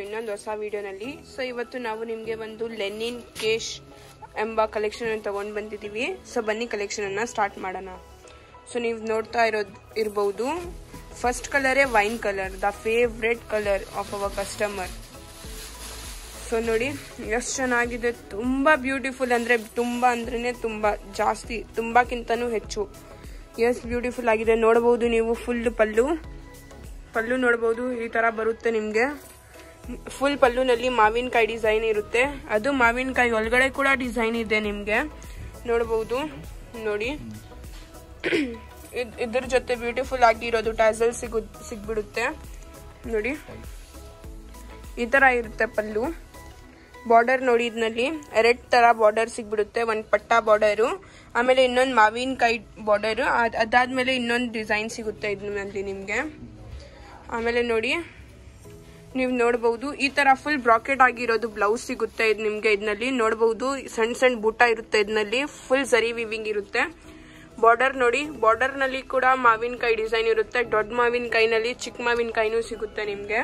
ಇನ್ನೊಂದು ಹೊಸ ವಿಡಿಯೋನಲ್ಲಿ. ಸೊ ಇವತ್ತು ನಾವು ನಿಮಗೆ ಒಂದು ಲೆನಿನ್ ಕೇಶ್ ಎಂಬ ಕಲೆಕ್ಷನ್ ಅನ್ನು ತಗೊಂಡು ಬಂದಿದ್ದೀವಿ. ಸೊ ಬನ್ನಿ ಕಲೆಕ್ಷನ್ ಅನ್ನ ಸ್ಟಾರ್ಟ್ ಮಾಡೋಣ. ಸೊ ನೀವು ನೋಡ್ತಾ ಇರಬಹುದು, ಫಸ್ಟ್ ಕಲರೇ wine colour, the favourite colour of our customer. So ನೋಡಿ ಎಷ್ಟು ಚೆನ್ನಾಗಿದೆ, ತುಂಬಾ ಬ್ಯೂಟಿಫುಲ್, ಅಂದ್ರೆ ತುಂಬಾ ಅಂದ್ರೇನೆ ತುಂಬಾ ಜಾಸ್ತಿ, ತುಂಬಾಕ್ಕಿಂತನೂ ಹೆಚ್ಚು. ಎಷ್ಟು ಬ್ಯೂಟಿಫುಲ್ ಆಗಿದೆ ನೋಡಬಹುದು ನೀವು. ಫುಲ್ ಪಲ್ಲು ನೋಡಬಹುದು, ಈ ತರ ಬರುತ್ತೆ ನಿಮ್ಗೆ. ಫುಲ್ ಪಲ್ಲುನಲ್ಲಿ ಮಾವಿನಕಾಯಿ ಡಿಸೈನ್ ಇರುತ್ತೆ. ಅದು ಮಾವಿನಕಾಯಿ ಒಳಗಡೆ ಕೂಡ ಡಿಸೈನ್ ಇದೆ ನಿಮ್ಗೆ ನೋಡಬಹುದು. ನೋಡಿ ಇದ್ರ ಜೊತೆ ಬ್ಯೂಟಿಫುಲ್ ಆಗಿರೋದು ಟ್ಯಾಸಲ್ ಸಿಗ್ಬಿಡುತ್ತೆ ನೋಡಿ. ಈ ತರ ಇರುತ್ತೆ ಪಲ್ಲು. ಬಾರ್ಡರ್ ನೋಡಿ, ಇದರಲ್ಲಿ ರೆಡ್ ತರ ಬಾರ್ಡರ್ ಸಿಗ್ಬಿಡುತ್ತೆ, ಒಂದು ಪಟ್ಟ ಬಾರ್ಡರು, ಆಮೇಲೆ ಇನ್ನೊಂದು ಮಾವಿನಕಾಯಿ ಬಾರ್ಡರ್, ಅದಾದ್ಮೇಲೆ ಇನ್ನೊಂದು ಡಿಸೈನ್ ಸಿಗುತ್ತೆ ಇದರಲ್ಲಿ ನಿಮ್ಗೆ. ಆಮೇಲೆ ನೋಡಿ ನೀವು ನೋಡಬಹುದು, ಈ ತರ ಫುಲ್ ಬ್ರಾಕೆಟ್ ಆಗಿರೋದು ಬ್ಲೌಸ್ ಸಿಗುತ್ತೆ ಇದು ನಿಮ್ಗೆ. ಇದರಲ್ಲಿ ನೋಡಬಹುದು ಸಣ್ಣ ಸಣ್ಣ ಬೂಟ ಇರುತ್ತೆ, ಇದರಲ್ಲಿ ಫುಲ್ ಜರಿ ವಿವಿಂಗ್ ಇರುತ್ತೆ. ಬಾರ್ಡರ್ ನೋಡಿ, ಬಾರ್ಡರ್ ನಲ್ಲಿ ಕೂಡ ಮಾವಿನಕಾಯಿ ಡಿಸೈನ್ ಇರುತ್ತೆ. ದೊಡ್ಡ ಮಾವಿನಕಾಯಿನಲ್ಲಿ ಚಿಕ್ಕ ಮಾವಿನಕಾಯಿನೂ ಸಿಗುತ್ತೆ ನಿಮ್ಗೆ.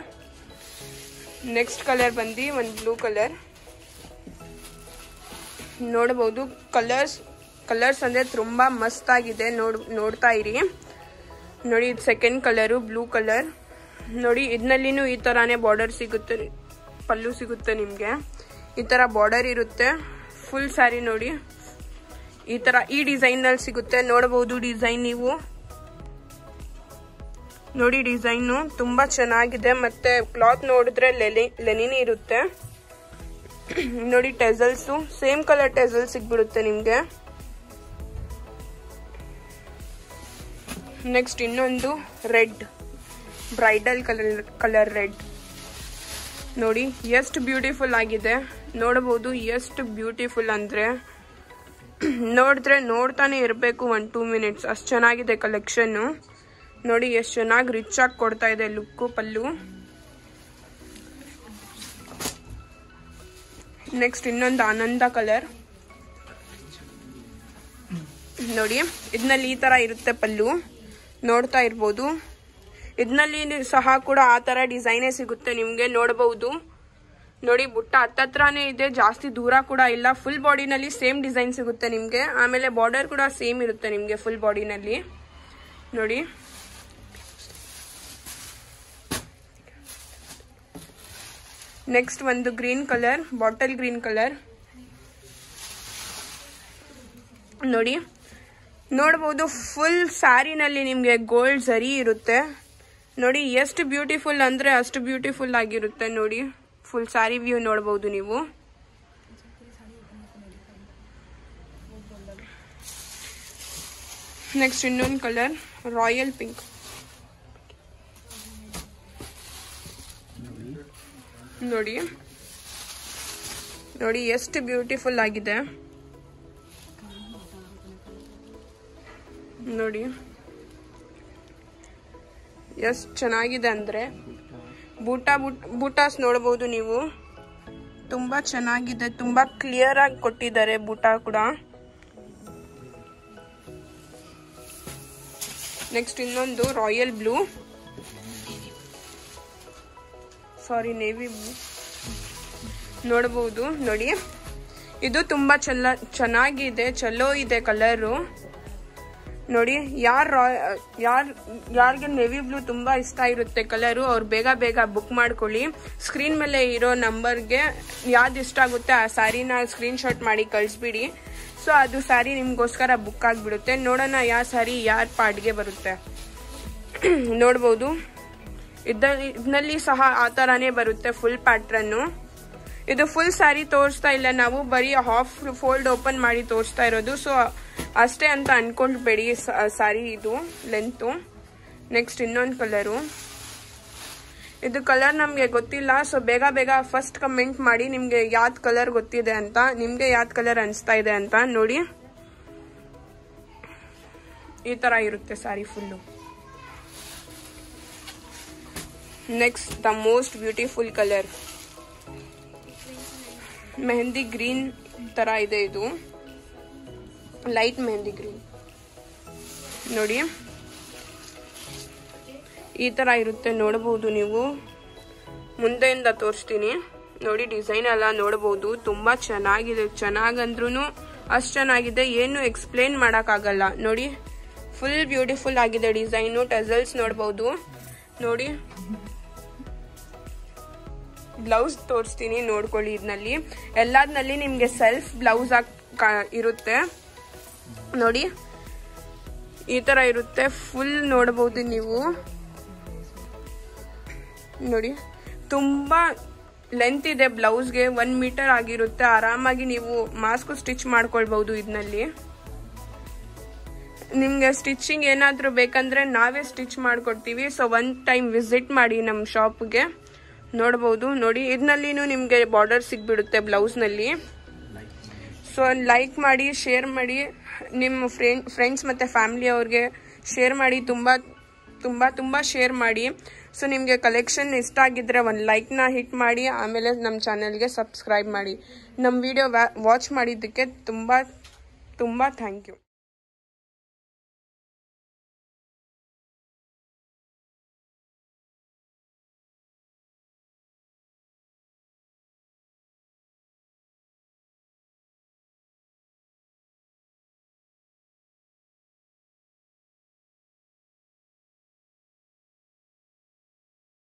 ನೆಕ್ಸ್ಟ್ ಕಲರ್ ಬಂದು ಒಂದು ಬ್ಲೂ ಕಲರ್ ನೋಡಬಹುದು. ಕಲರ್ಸ್ ಅಂದ್ರೆ ತುಂಬಾ ಮಸ್ತ್ ಆಗಿದೆ, ನೋಡ್ತಾ ಇರಿ. ನೋಡಿ ಇದು ಸೆಕೆಂಡ್ ಕಲರು ಬ್ಲೂ ಕಲರ್. ನೋಡಿ ಇದನ್ನಲ್ಲಿನೂ ಈ ತರಾನೇ ಬಾರ್ಡರ್ ಸಿಗುತ್ತೆ, ಪಲ್ಲು ಸಿಗುತ್ತೆ ನಿಮ್ಗೆ. ಈ ತರ ಬಾರ್ಡರ್ ಇರುತ್ತೆ ಫುಲ್ ಸ್ಯಾರಿ. ನೋಡಿ ಈ ತರ ಈ ಡಿಸೈನ್ ನಲ್ಲಿ ಸಿಗುತ್ತೆ, ನೋಡಬಹುದು ಡಿಸೈನ್ ನೀವು. ನೋಡಿ ಡಿಸೈನು ತುಂಬಾ ಚೆನ್ನಾಗಿದೆ, ಮತ್ತೆ ಕ್ಲಾತ್ ನೋಡಿದ್ರೆ ಲೆನಿನ್ ಇರುತ್ತೆ. ನೋಡಿ ಟೆಸಲ್ಸ್ ಸೇಮ್ ಕಲರ್ ಟೆಸಲ್ ಸಿಗ್ಬಿಡುತ್ತೆ ನಿಮ್ಗೆ. ನೆಕ್ಸ್ಟ್ ಇನ್ನೊಂದು ರೆಡ್, ಬ್ರೈಡಲ್ ಕಲರ್ ರೆಡ್. ನೋಡಿ ಎಷ್ಟು ಬ್ಯೂಟಿಫುಲ್ ಆಗಿದೆ ನೋಡಬಹುದು. ಎಷ್ಟು ಬ್ಯೂಟಿಫುಲ್ ಅಂದ್ರೆ ನೋಡಿದ್ರೆ ನೋಡ್ತಾನೆ ಇರಬೇಕು 1-2 ಮಿನಿಟ್ಸ್, ಅಷ್ಟು ಚೆನ್ನಾಗಿದೆ ಕಲೆಕ್ಷನ್. ನೋಡಿ ಎಷ್ಟು ಚೆನ್ನಾಗಿ ರಿಚ್ ಆಗಿ ಕೊಡ್ತಾ ಇದೆ ಲುಕ್ಕು ಪಲ್ಲು. ನೆಕ್ಸ್ಟ್ ಇನ್ನೊಂದು ಆನಂದ ಕಲರ್ ನೋಡಿ, ಇದರಲ್ಲಿ ಈ ತರ ಇರುತ್ತೆ ಪಲ್ಲು, ನೋಡ್ತಾ ಇರ್ಬೋದು. ಇದರಲ್ಲಿ ಸಹ ಕೂಡ ಆ ತರ ಡಿಸೈನೇ ಸಿಗುತ್ತೆ ನಿಮ್ಗೆ ನೋಡಬಹುದು. ನೋಡಿ ಬುಟ್ಟ ಹತ್ತತ್ರನೇ ಇದೆ, ಜಾಸ್ತಿ ದೂರ ಕೂಡ ಇಲ್ಲ. ಫುಲ್ ಬಾಡಿನಲ್ಲಿ ಸೇಮ್ ಡಿಸೈನ್ ಸಿಗುತ್ತೆ ನಿಮ್ಗೆ. ಆಮೇಲೆ ಬಾರ್ಡರ್ ಕೂಡ ಸೇಮ್ ಇರುತ್ತೆ ನಿಮ್ಗೆ ಫುಲ್ ಬಾಡಿನಲ್ಲಿ. ನೋಡಿ ನೆಕ್ಸ್ಟ್ ಒಂದು green colour, bottle green colour. ನೋಡಿ ನೋಡಬಹುದು ಫುಲ್ ಸ್ಯಾರಿನಲ್ಲಿ ನಿಮ್ಗೆ ಗೋಲ್ಡ್ ಜರಿ ಇರುತ್ತೆ. ನೋಡಿ ಎಷ್ಟು ಬ್ಯೂಟಿಫುಲ್ ಅಂದ್ರೆ ಅಷ್ಟು ಬ್ಯೂಟಿಫುಲ್ ಆಗಿರುತ್ತೆ. ನೋಡಿ ಫುಲ್ ಸ್ಯಾರಿ ವ್ಯೂ ನೋಡಬಹುದು ನೀವು. ನೆಕ್ಸ್ಟ್ ಇನ್ನೊಂದು ಕಲರ್ ರಾಯಲ್ ಪಿಂಕ್. ನೋಡಿ ನೋಡಿ ಎಷ್ಟು ಬ್ಯೂಟಿಫುಲ್ ಆಗಿದೆ ನೋಡಿ, ಎಷ್ಟು ಚೆನ್ನಾಗಿದೆ ಅಂದ್ರೆ. ಬೂಟಾಸ್ ನೋಡಬಹುದು ನೀವು, ತುಂಬಾ ಚೆನ್ನಾಗಿದೆ, ತುಂಬಾ ಕ್ಲಿಯರ್ ಆಗಿ ಕೊಟ್ಟಿದ್ದಾರೆ ಬೂಟ ಕೂಡ. ನೆಕ್ಸ್ಟ್ ಇನ್ನೊಂದು ರಾಯಲ್ ಬ್ಲೂ, ಸಾರಿ ನೇವಿ ಬ್ಲೂ ನೋಡಬಹುದು. ನೋಡಿ ಇದು ತುಂಬಾ ಚೆನ್ನಾಗಿದೆ, ಚಲೋ ಇದೆ ಕಲರು. ನೋಡಿ ಯಾರಿಗೆ ನೇವಿ ಬ್ಲೂ ತುಂಬಾ ಇಷ್ಟ ಇರುತ್ತೆ ಕಲರು, ಅವ್ರು ಬೇಗ ಬುಕ್ ಮಾಡ್ಕೊಳ್ಳಿ. ಸ್ಕ್ರೀನ್ ಮೇಲೆ ಇರೋ ನಂಬರ್ಗೆ ಯಾವ್ದು ಇಷ್ಟ ಆಗುತ್ತೆ ಆ ಸ್ಯಾರಿನ ಸ್ಕ್ರೀನ್ ಶಾಟ್ ಮಾಡಿ ಕಳಿಸ್ಬಿಡಿ. ಸೊ ಅದು ಸ್ಯಾರಿ ನಿಮ್ಗೋಸ್ಕರ ಬುಕ್ ಆಗಿಬಿಡುತ್ತೆ. ನೋಡೋಣ ಯಾವ ಸ್ಯಾರಿ ಯಾರ ಪಾಡ್ಗೆ ಬರುತ್ತೆ. ನೋಡ್ಬೋದು ಇದರಲ್ಲಿ ಸಹ ಆ ತರಾನೇ ಬರುತ್ತೆ ಫುಲ್ ಪ್ಯಾಟ್ರನ್ನು. ಇದು ಫುಲ್ ಸ್ಯಾರಿ ತೋರಿಸ್ತಾ ಇಲ್ಲ ನಾವು, ಬರೀ ಹಾಫ್ ಫೋಲ್ಡ್ ಓಪನ್ ಮಾಡಿ ತೋರಿಸ್ತಾ ಇರೋದು. ಸೊ ಅಷ್ಟೇ ಅಂತ ಅನ್ಕೊಂಡ್ಬೇಡಿ ಸ್ಯಾರಿ ಇದು ಲೆಂತು. ನೆಕ್ಸ್ಟ್ ಇನ್ನೊಂದು ಕಲರು, ಇದು ಕಲರ್ ನಮಗೆ ಗೊತ್ತಿಲ್ಲ. ಸೊ ಬೇಗ ಫಸ್ಟ್ ಕಮೆಂಟ್ ಮಾಡಿ ನಿಮ್ಗೆ ಯಾವ್ದು ಕಲರ್ ಗೊತ್ತಿದೆ ಅಂತ, ನಿಮ್ಗೆ ಯಾವ್ದು ಕಲರ್ ಅನಿಸ್ತಾ ಇದೆ ಅಂತ. ನೋಡಿ ಈ ತರ ಇರುತ್ತೆ sari full. Next the most beautiful colour mehndi green ತರ ಇದೆ. ಇದು ಲೈಟ್ ಮೆಹಂದಿ ಗ್ರೀನ್ ನೋಡಿ, ಈ ತರ ಇರುತ್ತೆ. ನೋಡಬಹುದು ನೀವು, ಮುಂದೆಯಿಂದ ತೋರಿಸ್ತೀನಿ ನೋಡಿ. ಡಿಸೈನ್ ಎಲ್ಲ ನೋಡಬಹುದು, ತುಂಬಾ ಚೆನ್ನಾಗಿದೆ. ಚೆನ್ನಾಗಂದ್ರೂ ಅಷ್ಟು ಚೆನ್ನಾಗಿದೆ, ಏನು ಎಕ್ಸ್ಪ್ಲೇನ್ ಮಾಡೋಕ್ಕಾಗಲ್ಲ ನೋಡಿ. ಫುಲ್ ಬ್ಯೂಟಿಫುಲ್ ಆಗಿದೆ ಡಿಸೈನು. ಟಸಲ್ಸ್ ನೋಡಬಹುದು ನೋಡಿ. ಬ್ಲೌಸ್ ತೋರಿಸ್ತೀನಿ ನೋಡ್ಕೊಳ್ಳಿ. ಇದರಲ್ಲಿ ಎಲ್ಲಾದ್ನಲ್ಲಿ ನಿಮ್ಗೆ ಸೆಲ್ಫ್ ಬ್ಲೌಸ್ ಇರುತ್ತೆ ನೋಡಿ, ಈ ತರ ಇರುತ್ತೆ. ಫುಲ್ ನೋಡಬಹುದು ನೀವು ನೋಡಿ. ತುಂಬಾ ಲೆಂತ್ ಇದೆ ಬ್ಲೌಸ್ಗೆ, 1 ಮೀಟರ್ ಆಗಿರುತ್ತೆ. ಆರಾಮಾಗಿ ನೀವು ಮಾಸ್ಕ್ ಸ್ಟಿಚ್ ಮಾಡ್ಕೊಳ್ಬಹುದು. ಇದರಲ್ಲಿ ನಿಮ್ಗೆ ಸ್ಟಿಚಿಂಗ್ ಏನಾದ್ರೂ ಬೇಕಂದ್ರೆ ನಾವೇ ಸ್ಟಿಚ್ ಮಾಡ್ಕೊಡ್ತೀವಿ. ಸೊ 1 ಟೈಮ್ ವಿಸಿಟ್ ಮಾಡಿ ನಮ್ಮ ಶಾಪ್ಗೆ. ನೋಡಬಹುದು ನೋಡಿ, ಇದನ್ನಲ್ಲಿನೂ ನಿಮ್ಗೆ ಬಾರ್ಡರ್ ಸಿಗ್ಬಿಡುತ್ತೆ ಬ್ಲೌಸ್ನಲ್ಲಿ. ಸೊ ಲೈಕ್ ಮಾಡಿ, ಶೇರ್ ಮಾಡಿ, ನಿಮ್ಮ ಫ್ರೆಂಡ್ಸ್ ಮತ್ತೆ ಫ್ಯಾಮಿಲಿ ಅವ್ರಿಗೆ ಶೇರ್ ಮಾಡಿ. ತುಂಬಾ ತುಂಬಾ ತುಂಬಾ ಶೇರ್ ಮಾಡಿ. ಸೊ ನಿಮಗೆ ಕಲೆಕ್ಷನ್ ಇಷ್ಟ ಆಗಿದ್ರೆ ಒಂದು ಲೈಕ್ನ ಹಿಟ್ ಮಾಡಿ. ಆಮೇಲೆ ನಮ್ಮ ಚಾನೆಲ್ಗೆ ಸಬ್ಸ್ಕ್ರೈಬ್ ಮಾಡಿ. ನಮ್ಮ ವಿಡಿಯೋ ವಾಚ್ ಮಾಡಿದ್ದಕ್ಕೆ ತುಂಬ ತುಂಬ ಥ್ಯಾಂಕ್ ಯು.